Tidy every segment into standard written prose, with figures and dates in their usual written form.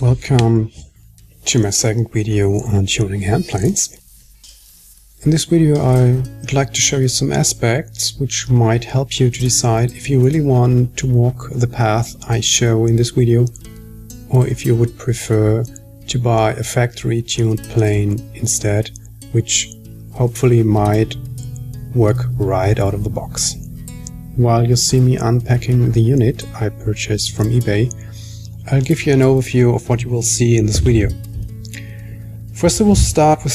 Welcome to my second video on tuning hand planes. In this video I would like to show you some aspects which might help you to decide if you really want to walk the path I show in this video, or if you would prefer to buy a factory tuned plane instead, which hopefully might work right out of the box. While you see me unpacking the unit I purchased from eBay, I'll give you an overview of what you will see in this video. First I will start with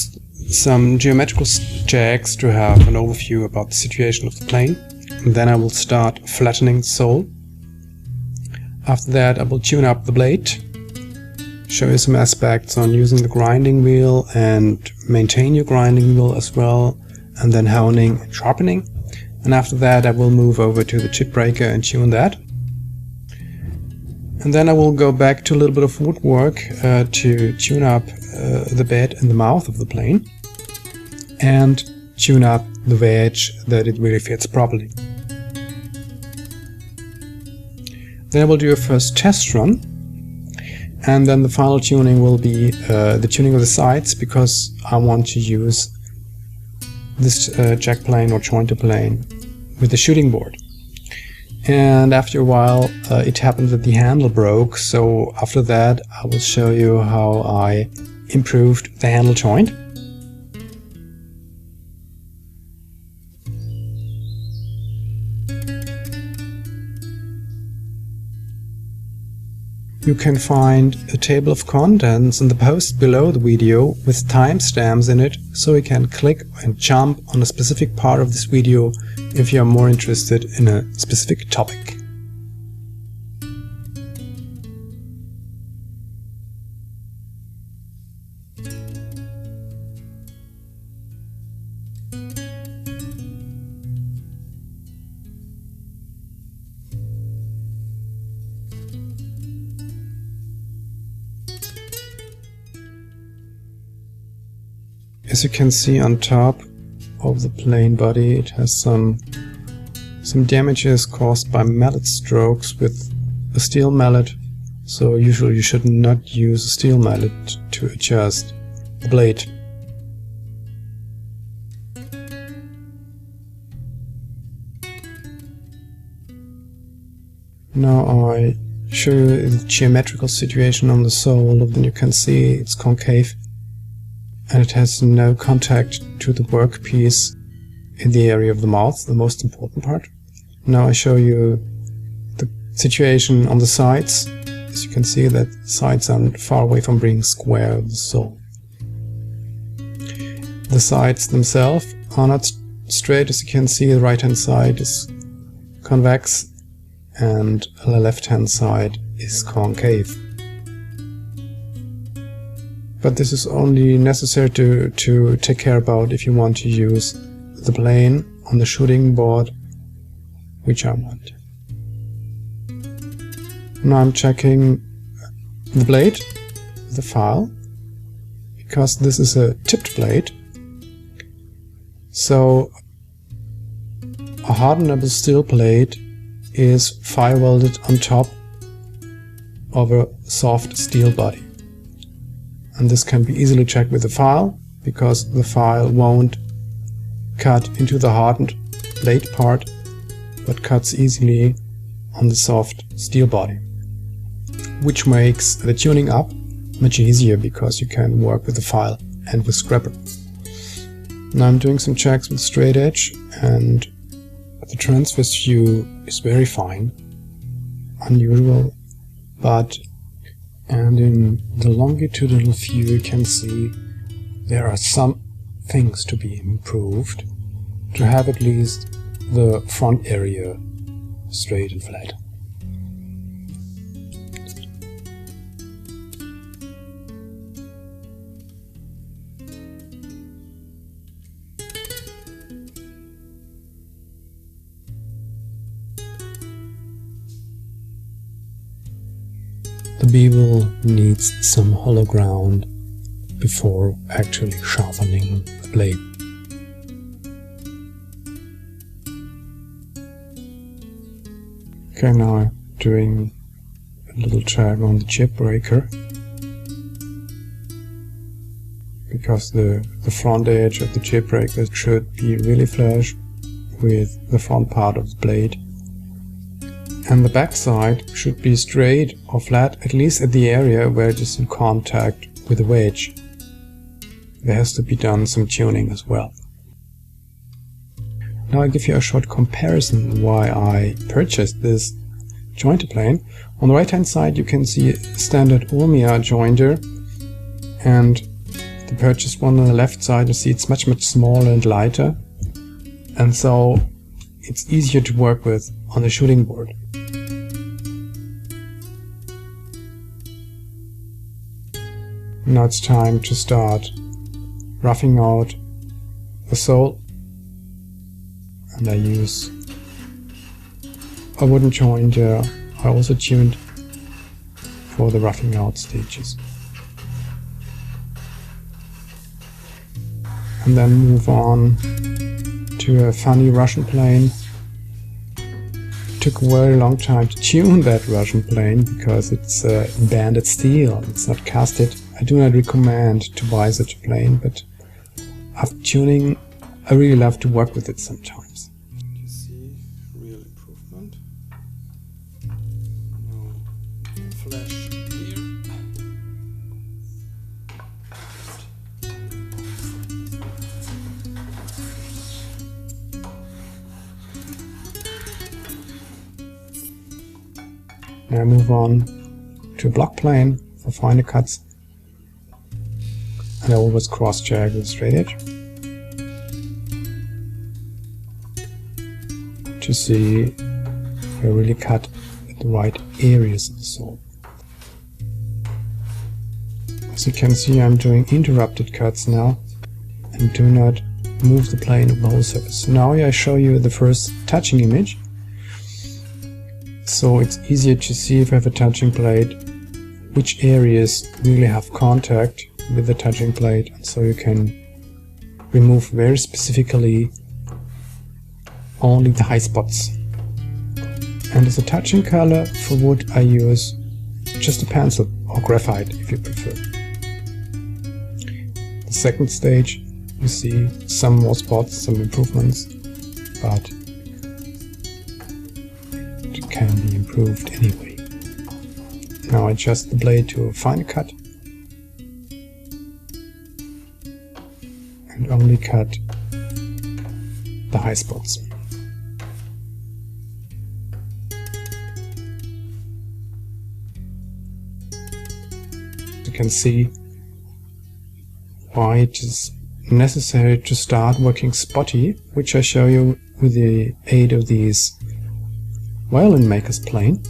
some geometrical checks to have an overview about the situation of the plane. And then I will start flattening the sole. After that I will tune up the blade, show you some aspects on using the grinding wheel and maintain your grinding wheel as well, and then honing and sharpening. And after that I will move over to the chip breaker and tune that. And then I will go back to a little bit of woodwork to tune up the bed and the mouth of the plane, and tune up the wedge that it really fits properly. Then I will do a first test run, and then the final tuning will be the tuning of the sides, because I want to use this jack plane or jointer plane with the shooting board. And after a while it happened that the handle broke, so after that I will show you how I improved the handle joint. You can find a table of contents in the post below the video with timestamps in it, so you can click and jump on a specific part of this video if you are more interested in a specific topic. As you can see on top of the plane body, it has some damages caused by mallet strokes with a steel mallet, so usually you should not use a steel mallet to adjust the blade. Now I show you the geometrical situation on the sole, and then you can see it's concave and it has no contact to the workpiece in the area of the mouth, the most important part. Now I show you the situation on the sides. As you can see that the sides are far away from being square of the sole. The sides themselves are not straight. As you can see, the right hand side is convex and the left hand side is concave. But this is only necessary to take care about if you want to use the plane on the shooting board, which I want. Now I'm checking the blade, the file, because this is a tipped blade. So a hardenable steel plate is fire welded on top of a soft steel body. And this can be easily checked with the file, because the file won't cut into the hardened blade part, but cuts easily on the soft steel body, which makes the tuning up much easier because you can work with the file and with scrapper. Now I'm doing some checks with straight edge, and the transverse view is very fine, unusual, and in the longitudinal view you can see there are some things to be improved to have at least the front area straight and flat. The bevel needs some hollow ground before actually sharpening the blade. Okay, now I'm doing a little check on the chip breaker. because the front edge of the jib breaker should be really flush with the front part of the blade. And the back side should be straight or flat, at least at the area where it is in contact with the wedge. There has to be done some tuning as well. Now I give you a short comparison why I purchased this jointer plane. On the right hand side you can see a standard Urmia jointer, and the purchased one on the left side you see it's much smaller and lighter, and so it's easier to work with on the shooting board. Now it's time to start roughing out the sole, and I use a wooden jointer I also tuned for the roughing out stages. And then move on to a funny Russian plane. It took a very long time to tune that Russian plane because it's banded steel, it's not casted. I do not recommend to buy such a plane, but after tuning I really love to work with it sometimes. You see real improvement. No flash here. Now I move on to a block plane for finer cuts, and I always cross check with straight edge to see if I really cut at the right areas of the sole. As you can see, I'm doing interrupted cuts now and do not move the plane of the whole surface. Now I show you the first touching image, so it's easier to see if I have a touching plate, which areas really have contact with the touching plate, and so you can remove very specifically only the high spots. And as a touching color for wood I use just a pencil or graphite if you prefer. The second stage, you see some more spots, some improvements, but it can be improved anyway. Now I adjust the blade to a finer cut and only cut the high spots. You can see why it is necessary to start working spotty, which I show you with the aid of these violin maker's plane.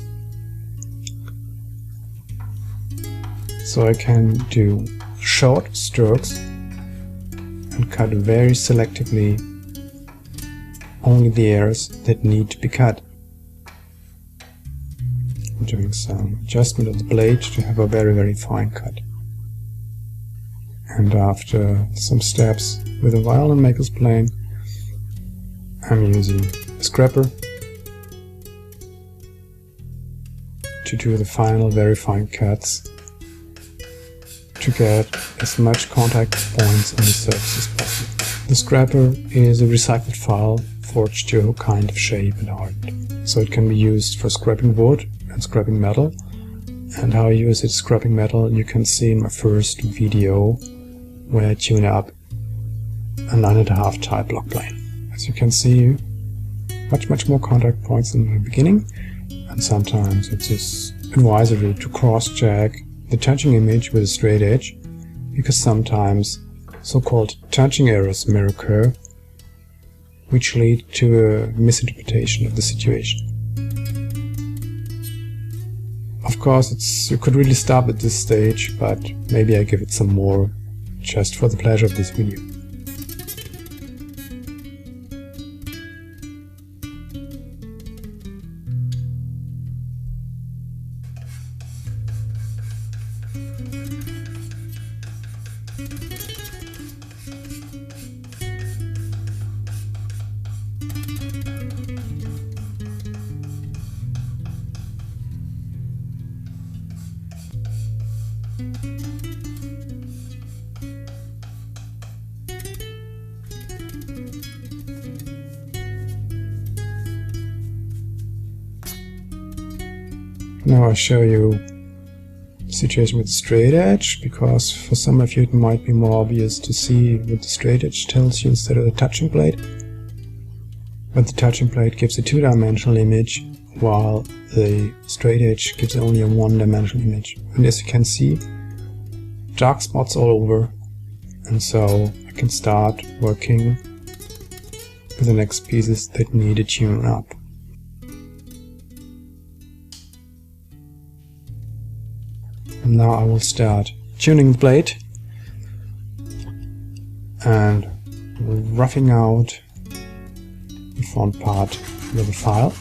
So I can do short strokes and cut very selectively only the areas that need to be cut. I'm doing some adjustment of the blade to have a very fine cut. And after some steps with a violin maker's plane, I'm using a scraper to do the final very fine cuts to get as much contact points on the surface as possible. The scraper is a recycled file forged to a kind of shape and hardened, so it can be used for scraping wood and scraping metal. And how I use it scraping metal you can see in my first video where I tune up a 9.5 type block plane. As you can see, much more contact points in the beginning, and sometimes it is advisory to cross-check the touching image with a straight edge, because sometimes so-called touching errors may occur, which lead to a misinterpretation of the situation. Of course, you could really stop at this stage, but maybe I give it some more just for the pleasure of this video. Now I'll show you the situation with the straight edge, because for some of you it might be more obvious to see what the straight edge tells you instead of the touching plate. But the touching plate gives a two-dimensional image, while the straight edge gives only a one-dimensional image. And as you can see, dark spots all over, and so I can start working with the next pieces that need a tune up. And now I will start tuning the plate and roughing out the front part with a file.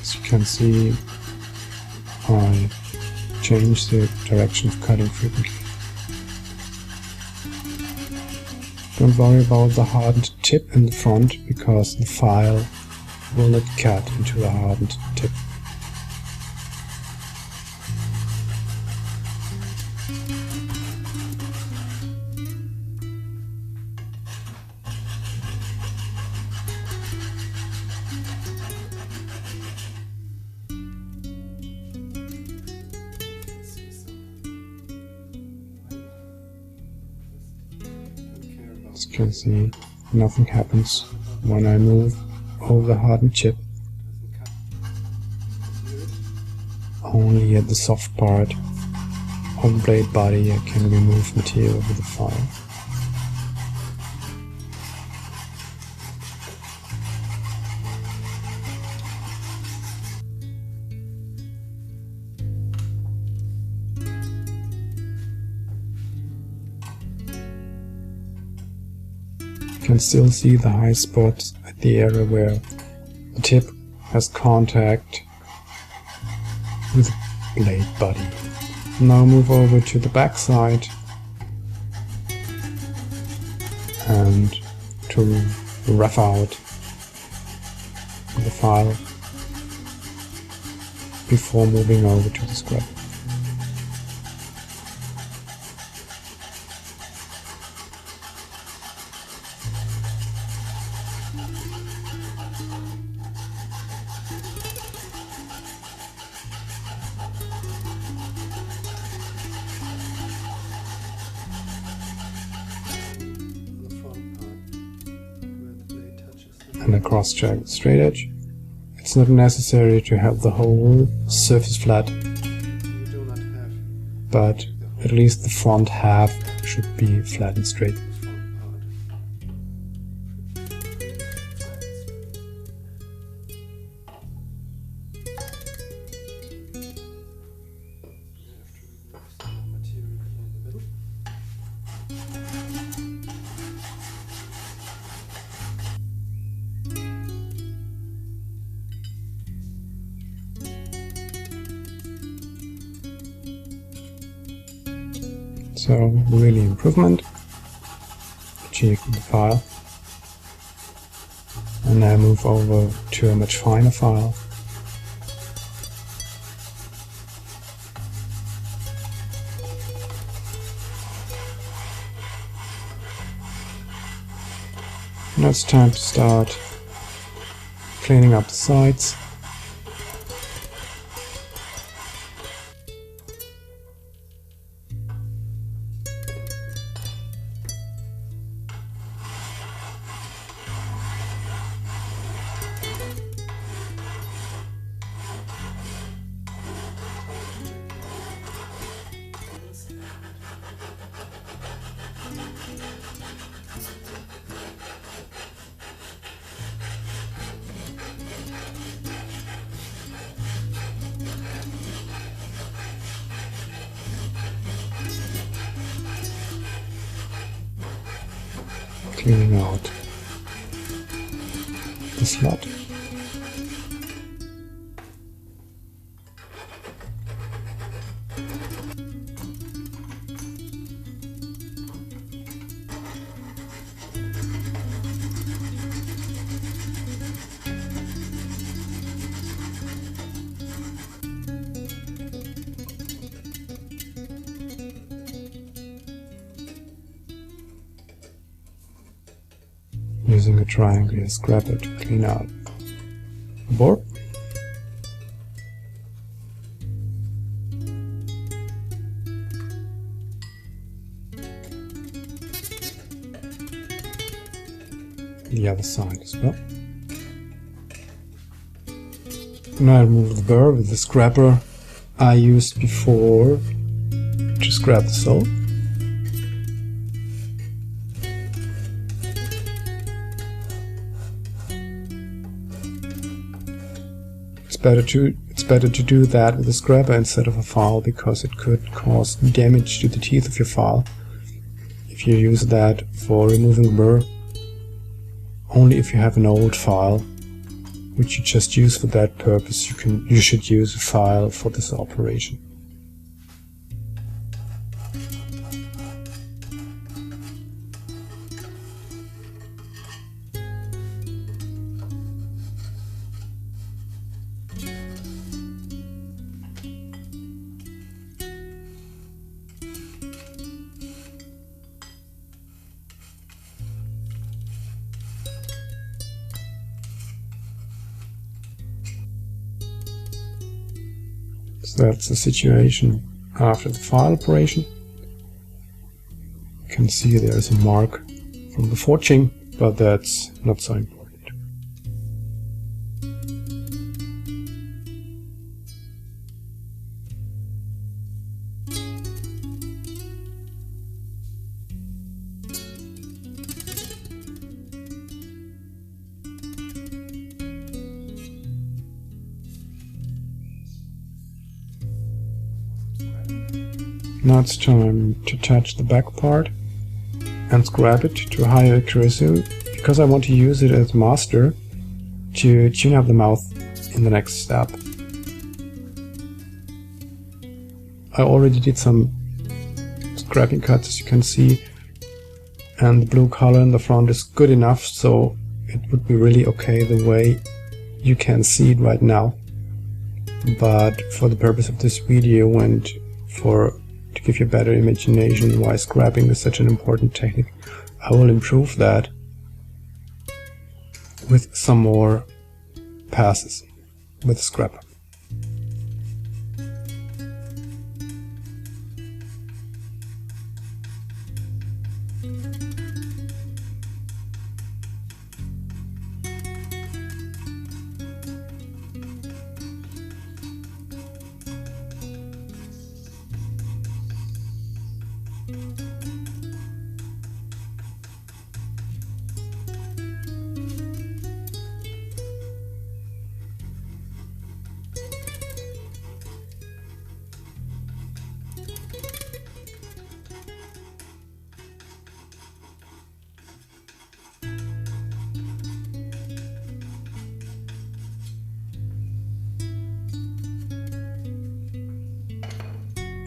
As you can see, I change the direction of cutting frequently. Don't worry about the hardened tip in the front, because the file will not cut into the hardened tip. As you can see, nothing happens when I move over the hardened chip. Only at the soft part of the blade body I can remove material with the file. You can still see the high spots at the area where the tip has contact with the blade body. Now move over to the back side and to rough out the file before moving over to the scrap. And I cross-check the straight edge. It's not necessary to have the whole surface flat, but at least the front half should be flat and straight. So really improvement, achieved with the file, and now move over to a much finer file. Now it's time to start cleaning up the sides. Cleaning out the slot. using a triangular scraper to clean out the board. The other side as well. Now I remove the burr with the scraper I used before to scrap the sole. It's better to do that with a scraper instead of a file, because it could cause damage to the teeth of your file if you use that for removing burr. Only if you have an old file which you just use for that purpose, you should use a file for this operation. So that's the situation after the file operation. You can see there's a mark from the forging, but that's not so important. Now it's time to touch the back part and scrap it to higher accuracy, because I want to use it as master to tune up the mouth in the next step. I already did some scrapping cuts, as you can see, and the blue color in the front is good enough, so it would be really okay the way you can see it right now. But for the purpose of this video and to give you a better imagination why scrapping is such an important technique, I will improve that with some more passes with the scraper.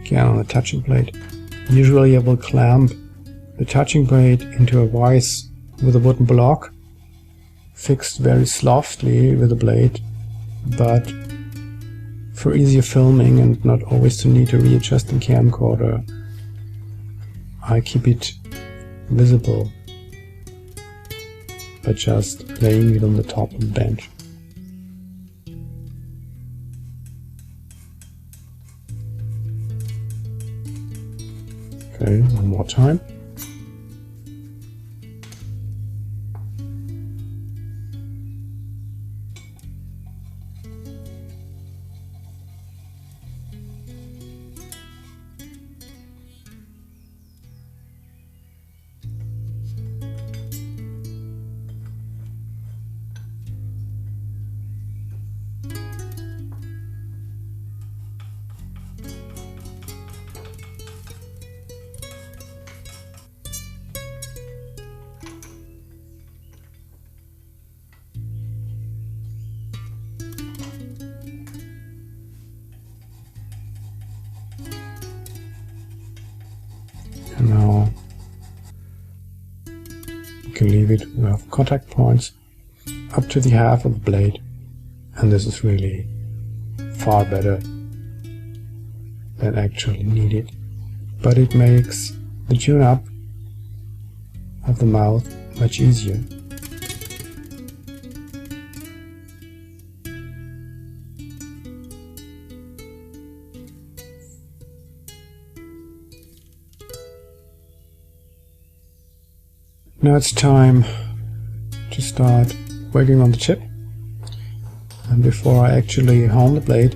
Again on the touching blade. Usually I will clamp the touching blade into a vise with a wooden block, fixed very softly with a blade, but for easier filming and not always to need to readjust the camcorder, I keep it visible by just laying it on the top of the bench. Okay, one more time. And now you can leave it with contact points up to the half of the blade, and this is really far better than actually needed, but it makes the tune up of the mouth much easier. Now it's time to start working on the tip, and before I actually hone the blade,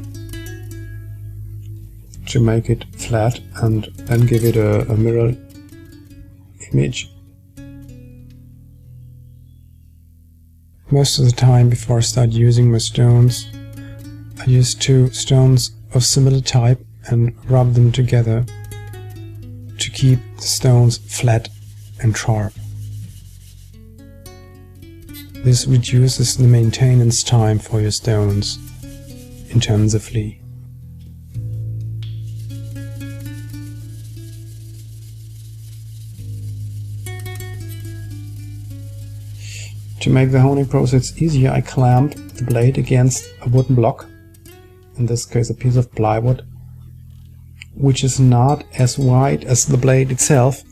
to make it flat and then give it a mirror image. Most of the time before I start using my stones, I use two stones of similar type and rub them together to keep the stones flat and sharp. This reduces the maintenance time for your stones intensively. To make the honing process easier, I clamp the blade against a wooden block, in this case a piece of plywood, which is not as wide as the blade itself,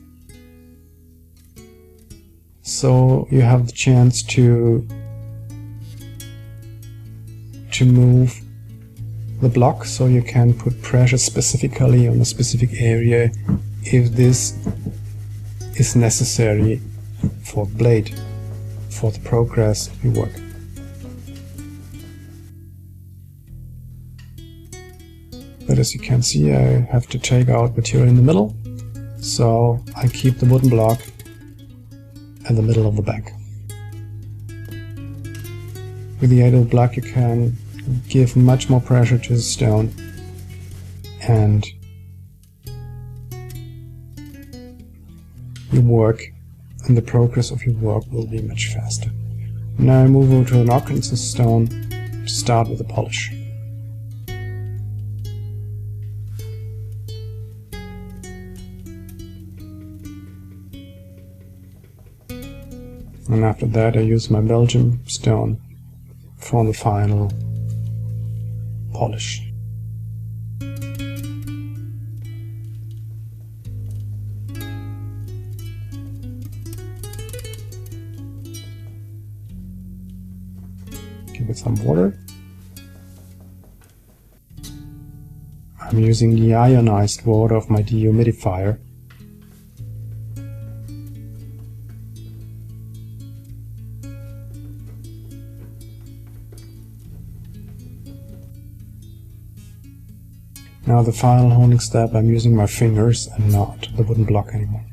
so you have the chance to move the block, so you can put pressure specifically on a specific area if this is necessary for the blade, for the progress of your work. But as you can see, I have to take out material in the middle, so I keep the wooden block in the middle of the back. With the aid of the block you can give much more pressure to the stone, and your work and the progress of your work will be much faster. Now I move over to an Arkansas stone to start with the polish. And after that I use my Belgium stone for the final polish. Give it some water. I'm using the ionized water of my dehumidifier. Now the final honing step, I'm using my fingers and not the wooden block anymore.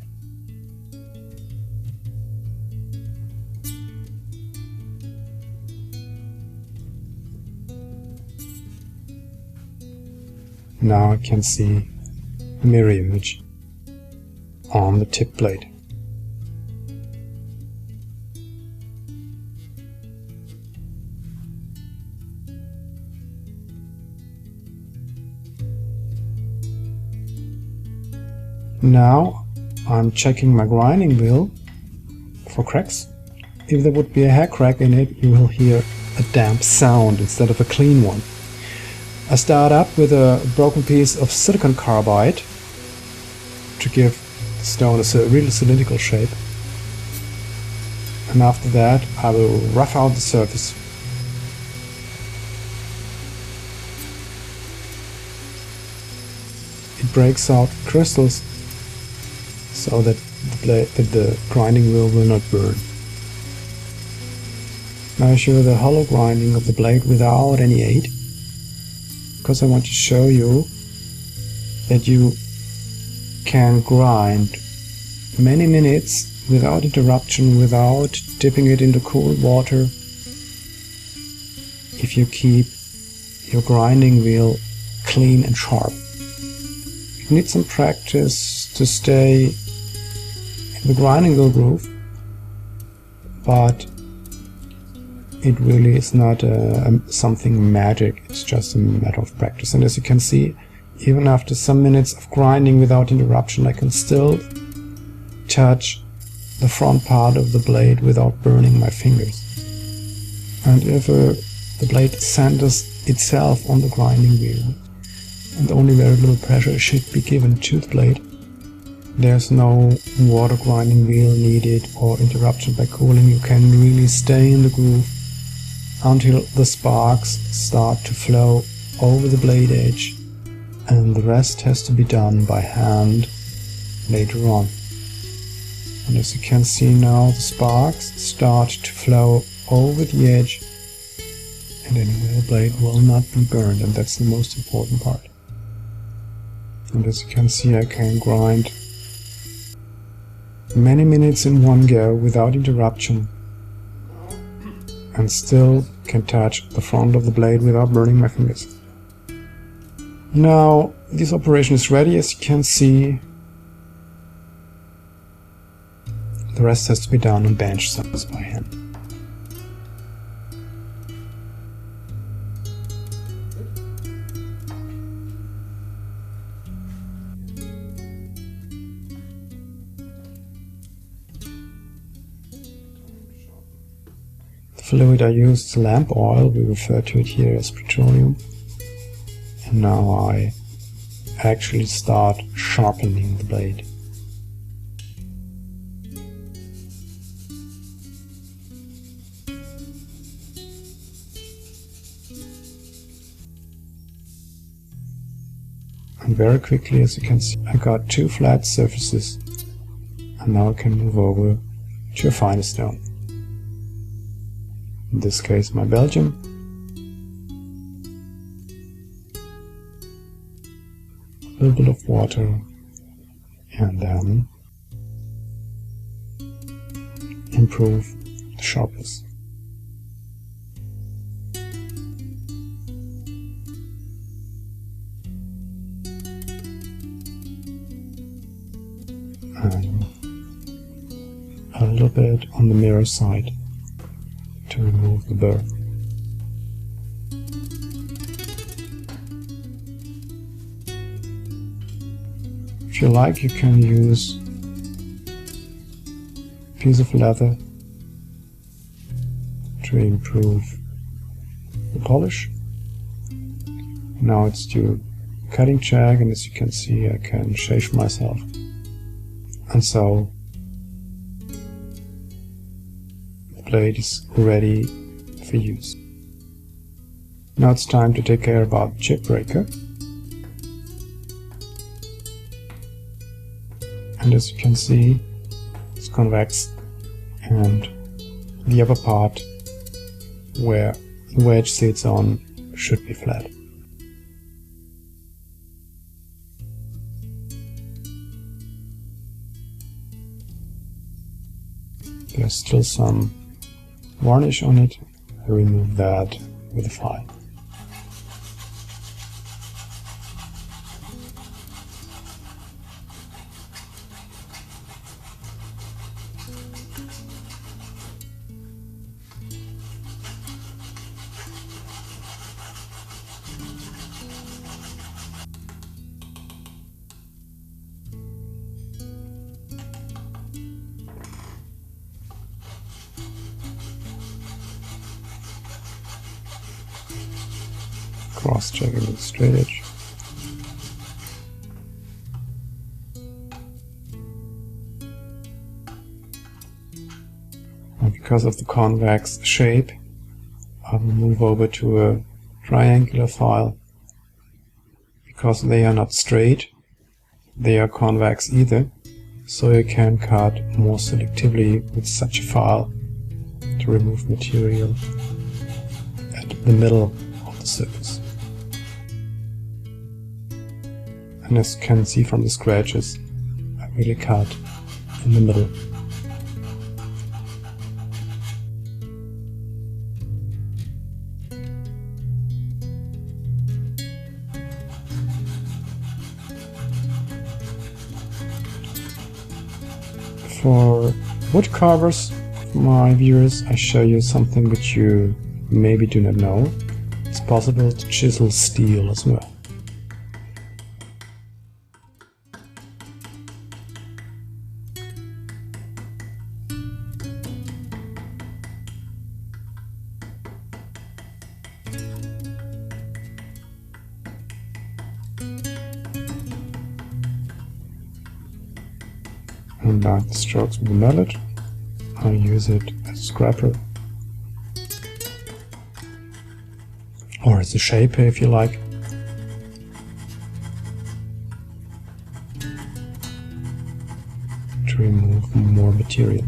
Now I can see the mirror image on the tip blade. Now I'm checking my grinding wheel for cracks. If there would be a hair crack in it, you will hear a damp sound instead of a clean one. I start up with a broken piece of silicon carbide to give the stone a really cylindrical shape, and after that I will rough out the surface. It breaks out crystals so that the grinding wheel will not burn. Now I show the hollow grinding of the blade without any aid, because I want to show you that you can grind many minutes without interruption, without dipping it into cold water, if you keep your grinding wheel clean and sharp. You need some practice to stay in the grinding wheel groove, but it really is not something magic, it's just a matter of practice. And as you can see, even after some minutes of grinding without interruption, I can still touch the front part of the blade without burning my fingers. And if the blade centers itself on the grinding wheel, and only very little pressure should be given to the blade, there's no water grinding wheel needed or interruption by cooling. You can really stay in the groove until the sparks start to flow over the blade edge, and the rest has to be done by hand later on. And as you can see now, the sparks start to flow over the edge, and anyway the blade will not be burned, and that's the most important part. And as you can see, I can grind many minutes in one go without interruption, and still can touch the front of the blade without burning my fingers. Now this operation is ready, as you can see. The rest has to be done on bench size by hand. The fluid I use is lamp oil, we refer to it here as petroleum. And now I actually start sharpening the blade. And very quickly, as you can see, I got two flat surfaces, and now I can move over to a finer stone. In this case, my Belgian. A little bit of water, and then improve the sharpness. And a little bit on the mirror side to remove the burr. If you like, you can use a piece of leather to improve the polish. Now it's to cutting check, and as you can see, I can shave myself. And so the blade is ready for use. Now it's time to take care about the chip breaker. And as you can see, it's convex, and the upper part where the wedge sits on should be flat. There's still some varnish on it. I remove that with a file. Cross-checking with the straight edge. And because of the convex shape, I will move over to a triangular file. Because they are not straight, they are convex either, so you can cut more selectively with such a file to remove material at the middle of the surface. And as you can see from the scratches, I really cut in the middle. For wood carvers, my viewers, I show you something which you maybe do not know. It's possible to chisel steel as well. And like the strokes with the mallet, I use it as a scraper, or as a shaper if you like. To remove more material. material.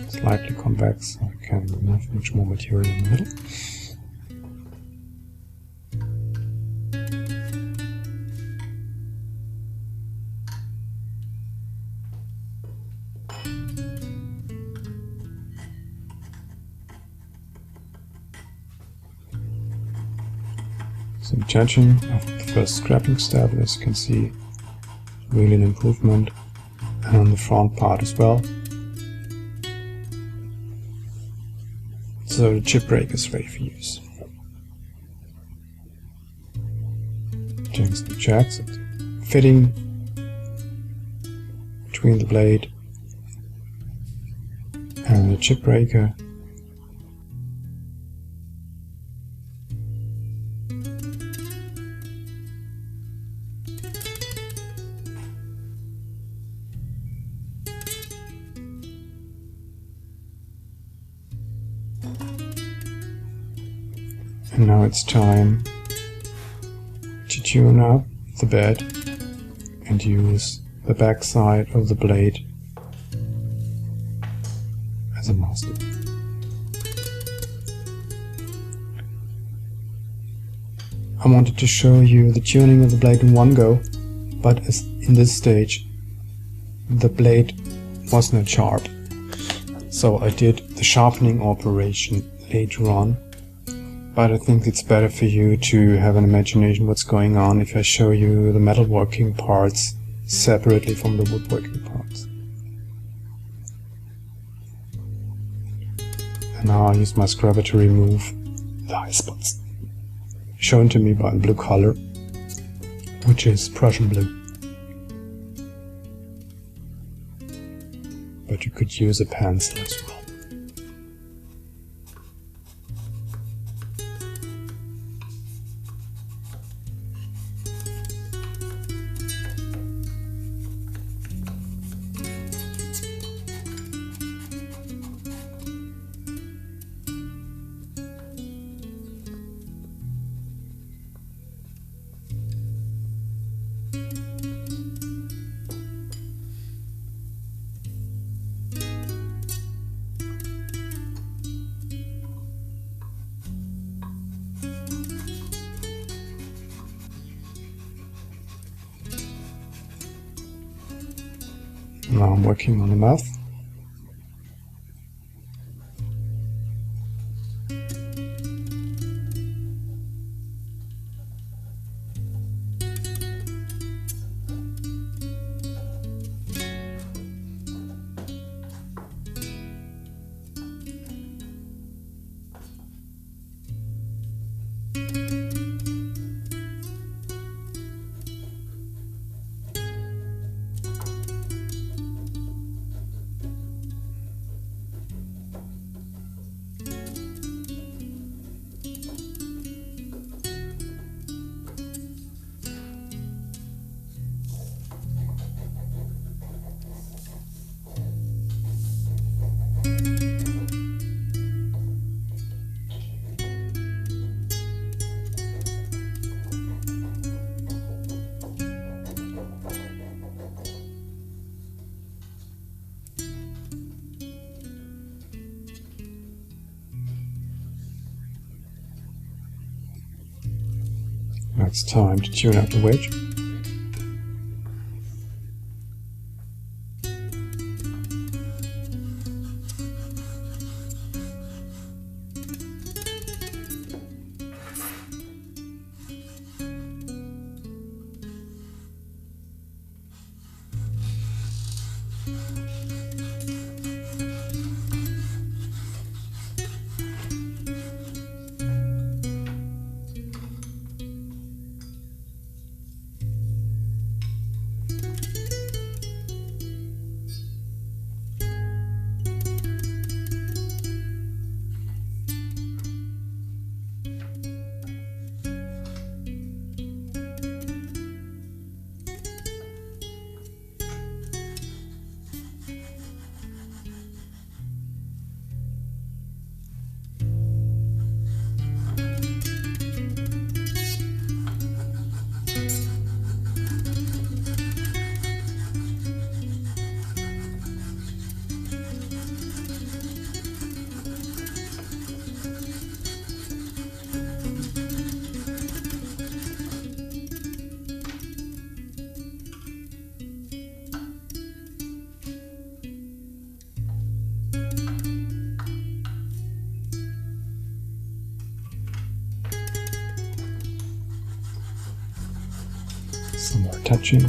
Slightly convex, so I can remove much more material in the middle. So judging of the first scraping step, as you can see, really an improvement, and on the front part as well. So the chip brake is ready for use. Doing some checks at the fitting between the blade and the chip breaker. And now it's time to tune up the bed and use the back side of the blade as a master. I wanted to show you the tuning of the blade in one go, but as in this stage the blade was not sharp, so I did the sharpening operation later on. But I think it's better for you to have an imagination what's going on if I show you the metalworking parts separately from the woodworking parts. And now I'll use my scrubber to remove the high spots, shown to me by the blue color, which is Prussian blue. But you could use a pencil as well. Now I'm working on the mouth. Now it's time to tune up the wedge. Some more touching.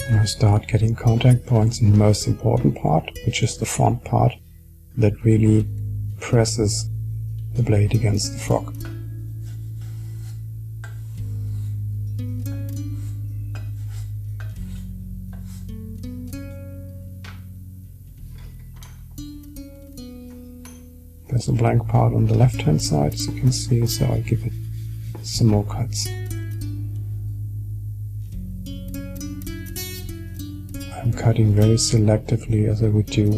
Now start getting contact points in the most important part, which is the front part that really presses the blade against the frog. There's a blank part on the left hand side, as you can see, so I give it some more cuts. I'm cutting very selectively, as I would do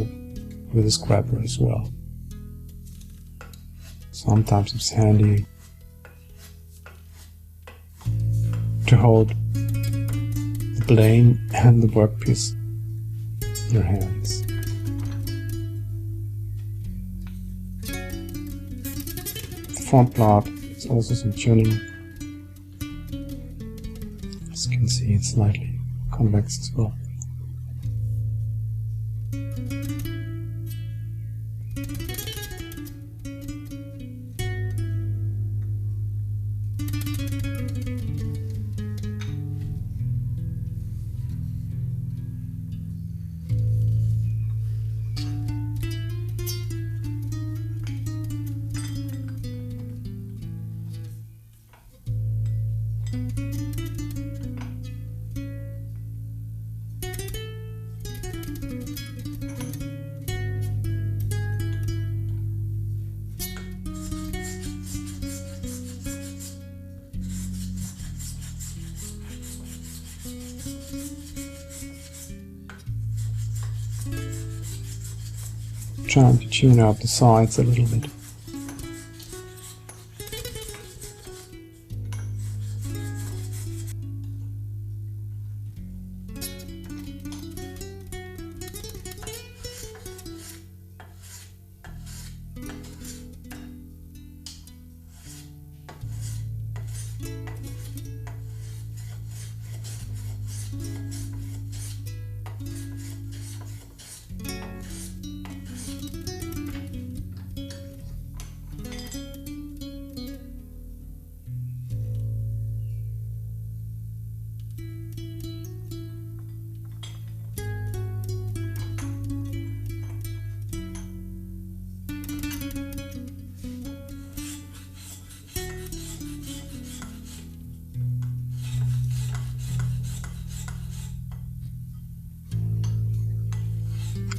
with a scraper as well. Sometimes it's handy to hold the blade and the workpiece in your hands. The front part is also some tuning. As you can see, it's slightly convex as well. Trying to tune out the sides a little bit.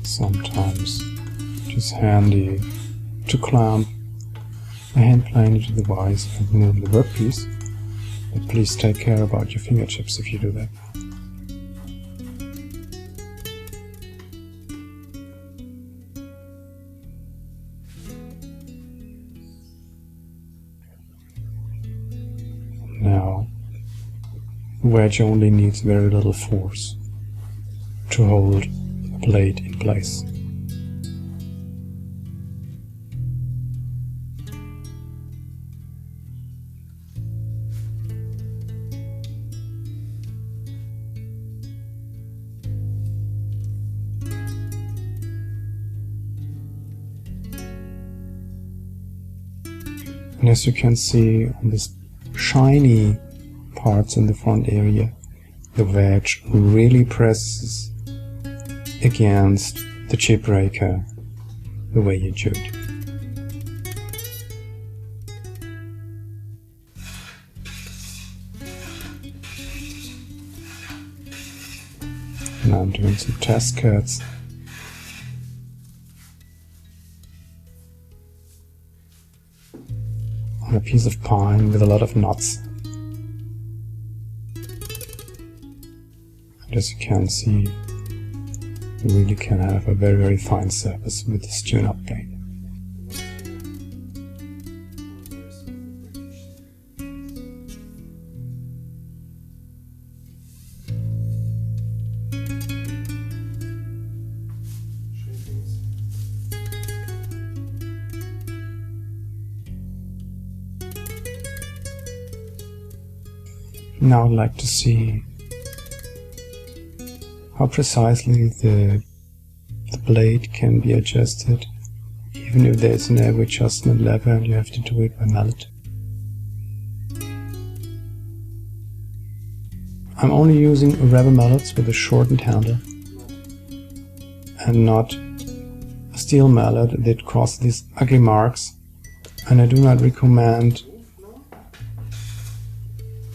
Sometimes it is handy to clamp a hand plane into the vise and move the workpiece, but please take care about your fingertips if you do that. Now, the wedge only needs very little force to hold the blade in place. And as you can see on this shiny parts in the front area, the wedge really presses against the chip breaker the way it should. And I'm doing some test cuts. On a piece of pine with a lot of knots. And as you can see, you really can have a very, very fine surface with this tune-up blade. Now I'd like to see how precisely the blade can be adjusted, even if there's no adjustment lever and you have to do it by mallet. I'm only using rubber mallets with a shortened handle and not a steel mallet that causes these ugly marks, and I do not recommend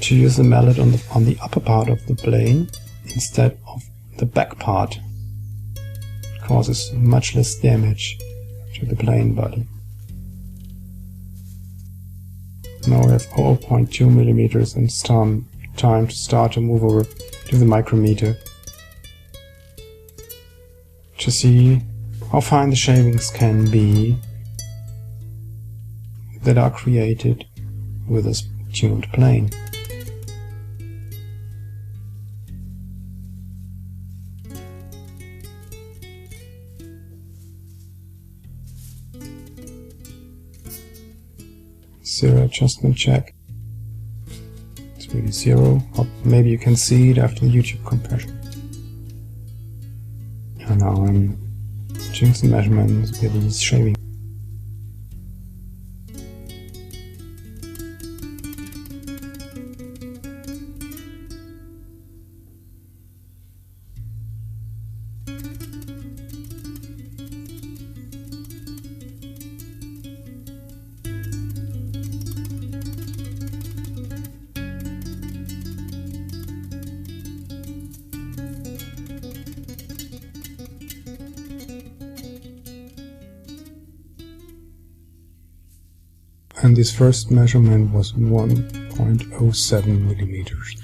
to use the mallet on the upper part of the plane instead of the back part. It causes much less damage to the plane body. Now we have 0.2 millimeters and it's time to start to move over to the micrometer to see how fine the shavings can be that are created with this tuned plane. Zero adjustment check. It's really zero. Or maybe you can see it after the YouTube compression. And now I'm doing some measurements with these shavings. And this first measurement was 1.07 millimeters.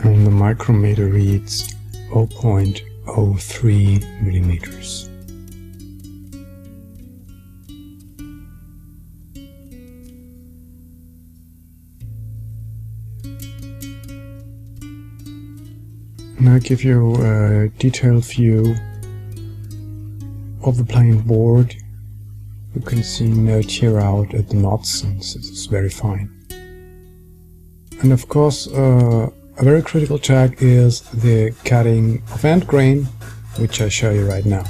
And the micrometer reads 0.03 millimeters. And I give you a detailed view of the plain board. You can see no tear out at the knots, and this is very fine. And of course, a very critical check is the cutting of end grain, which I show you right now.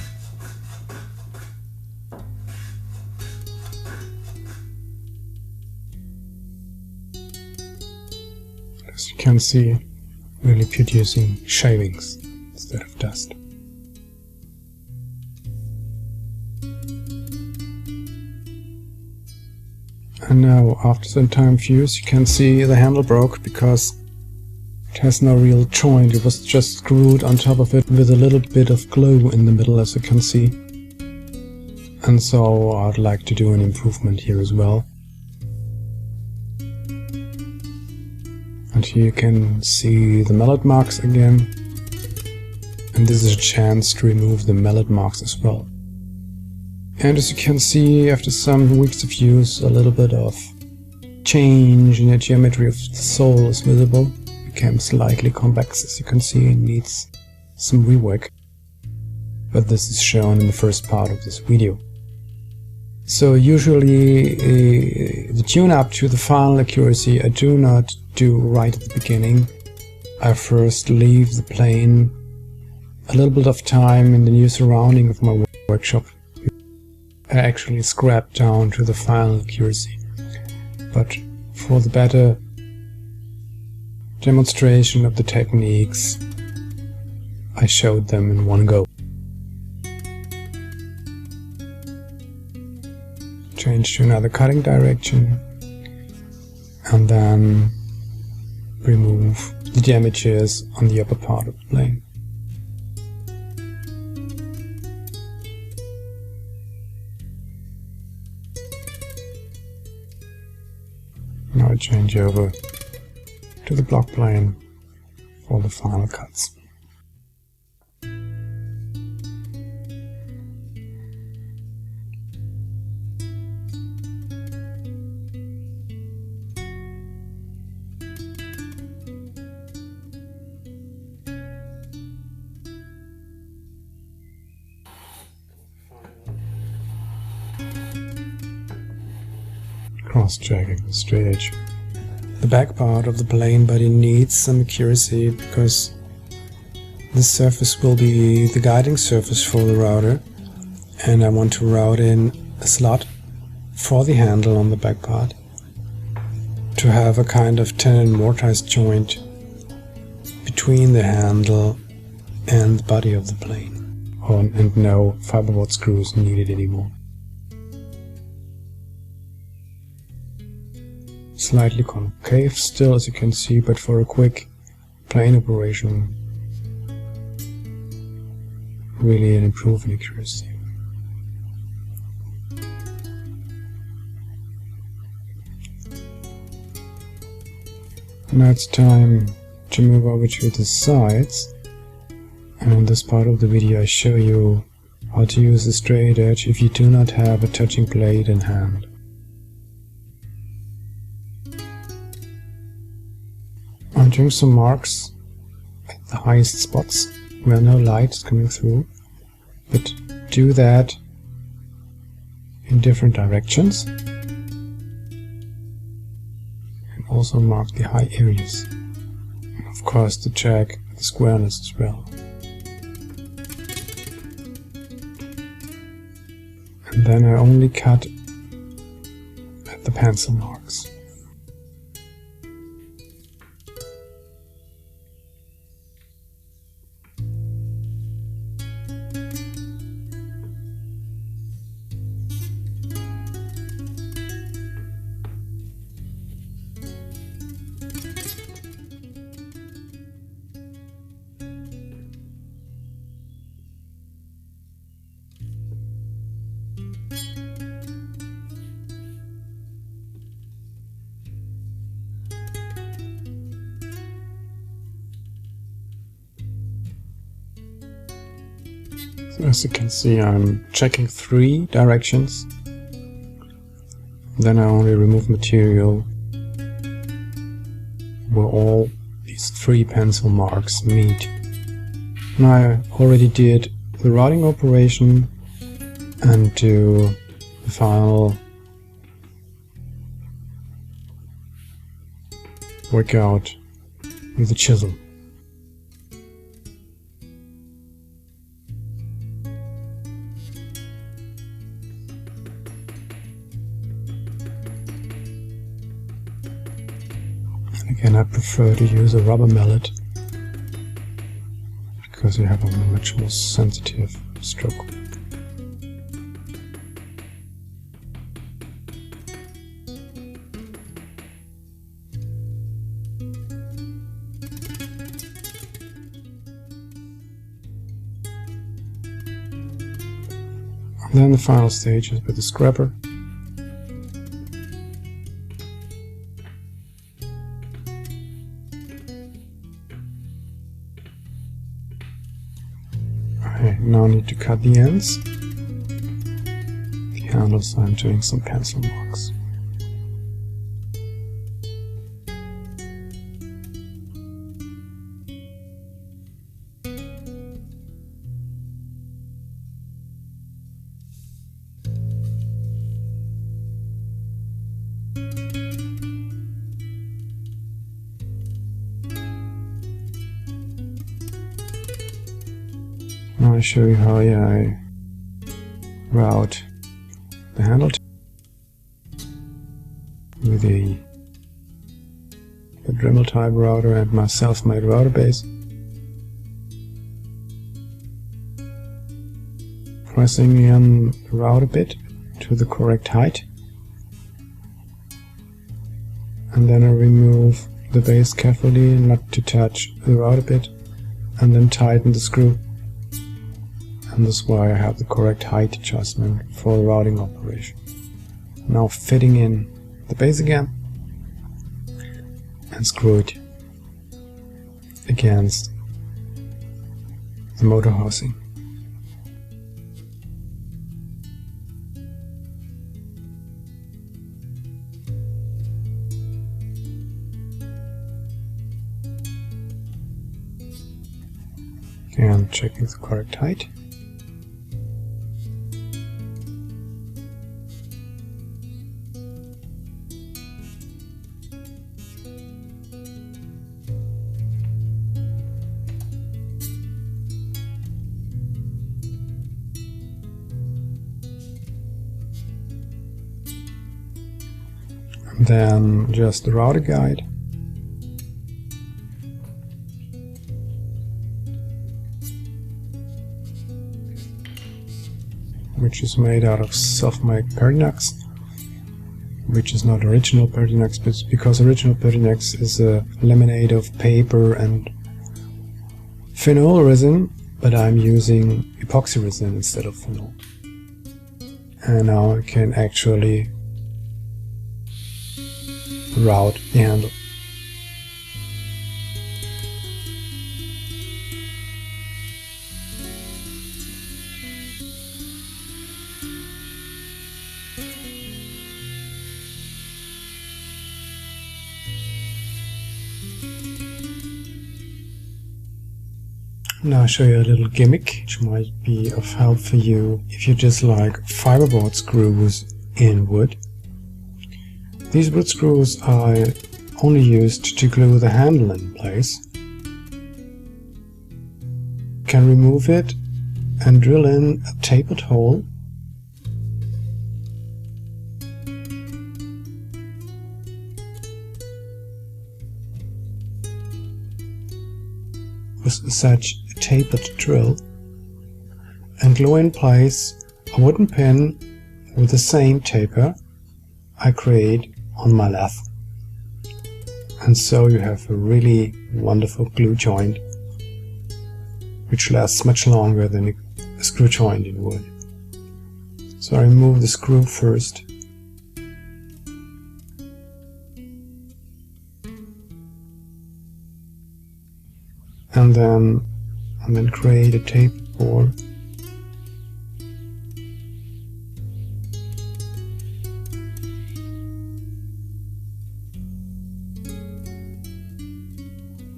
As you can see, really producing shavings instead of dust. And now, after some time of use, you can see the handle broke because it has no real joint. It was just screwed on top of it with a little bit of glue in the middle, as you can see. And so I'd like to do an improvement here as well. And here you can see the mallet marks again. And this is a chance to remove the mallet marks as well. And as you can see, after some weeks of use, a little bit of change in the geometry of the sole is visible. It became slightly convex, as you can see, and needs some rework. But this is shown in the first part of this video. So usually the tune-up to the final accuracy I do not do right at the beginning. I first leave the plane a little bit of time in the new surrounding of my workshop. I actually scrap down to the final accuracy. But For the better demonstration of the techniques, I showed them in one go. Change to another cutting direction and then remove the damages on the upper part of the plane. Now I change over to the block plane for the final cuts. Cross-checking the straight edge. The back part of the plane body needs some accuracy because this surface will be the guiding surface for the router, and I want to route in a slot for the handle on the back part to have a kind of tenon mortise joint between the handle and the body of the plane. And no fiberboard screws needed anymore. Slightly concave still, as you can see, but for a quick plane operation, really an improved accuracy. Now it's time to move over to the sides, and in this part of the video I show you how to use the straight edge if you do not have a touching blade in hand. I'm doing some marks at the highest spots where no light is coming through, but do that in different directions, and also mark the high areas, and of course to check the squareness as well. And then I only cut at the pencil marks. So as you can see, I'm checking 3 directions. Then I only remove material where all these 3 pencil marks meet. And I already did the routing operation and do the final workout with the chisel. Again, I prefer to use a rubber mallet because you have a much more sensitive stroke. And then the final stage is with the scraper. I now need to cut the ends. The handles, I'm doing some pencil marks. Now I show you how I route the handle with a Dremel type router and my self-made router base. Pressing in the router bit to the correct height. And then I remove the base carefully, not to touch the router bit, and then tighten the screw. And this is why I have the correct height adjustment for the routing operation. Now fitting in the base again and screw it against the motor housing. And checking the correct height. And then just the router guide. Which is made out of self-made Pertinax, which is not original Pertinax, but because original Pertinax is a laminate of paper and phenol resin, but I'm using epoxy resin instead of phenol. And now I can actually route the handle. Now I'll show you a little gimmick which might be of help for you if you just like fiberboard screws in wood. These wood screws are only used to glue the handle in place. You can remove it and drill in a tapered hole . With such a tapered drill, and glue in place a wooden pin with the same taper I create on my lathe. And so you have a really wonderful glue joint which lasts much longer than a screw joint in wood. So I remove the screw first. And then create a tapered board.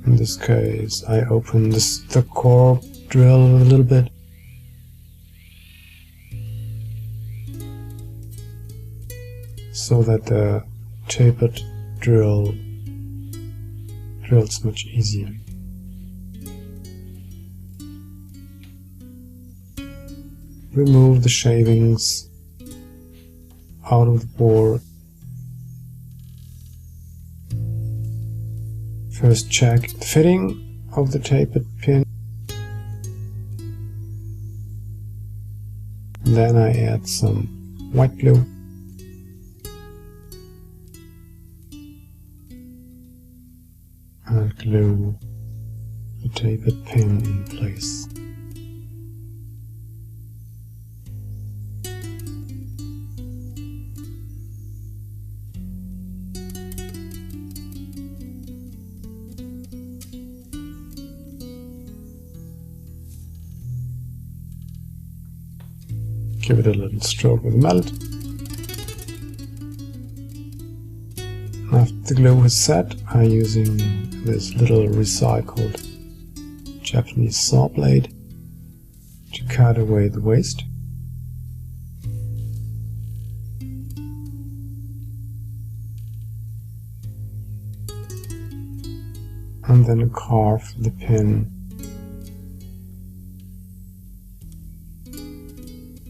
In this case, I open the core drill a little bit. So that the tapered drill drills much easier. Remove the shavings out of the board. First check the fitting of the tapered pin. Then I add some white glue. And glue the tapered pin in place. Give it a little stroke with melt. After the glue is set, I'm using this little recycled Japanese saw blade to cut away the waste. And then carve the pin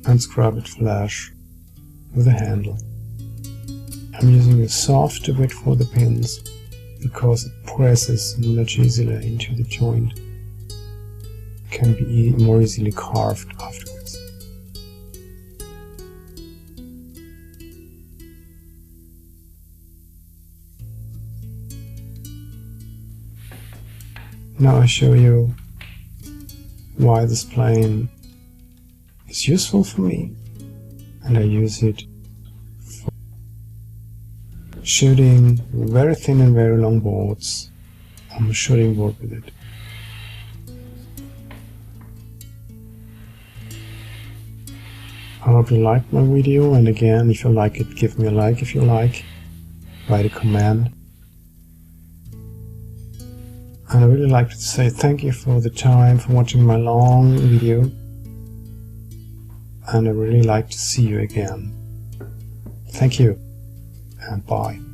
and scrub it flush with a handle. I'm using a soft to wait for the pins because it presses much easier into the joint. It can be more easily carved afterwards. Now I show you why this plane is useful for me, and I use it for shooting very thin and very long boards on the shooting board with it. I hope you liked my video, and again, if you like it, give me a like. If you like, write a comment. And I really like to say thank you for the time, for watching my long video. And I really like to see you again. Thank you, and bye.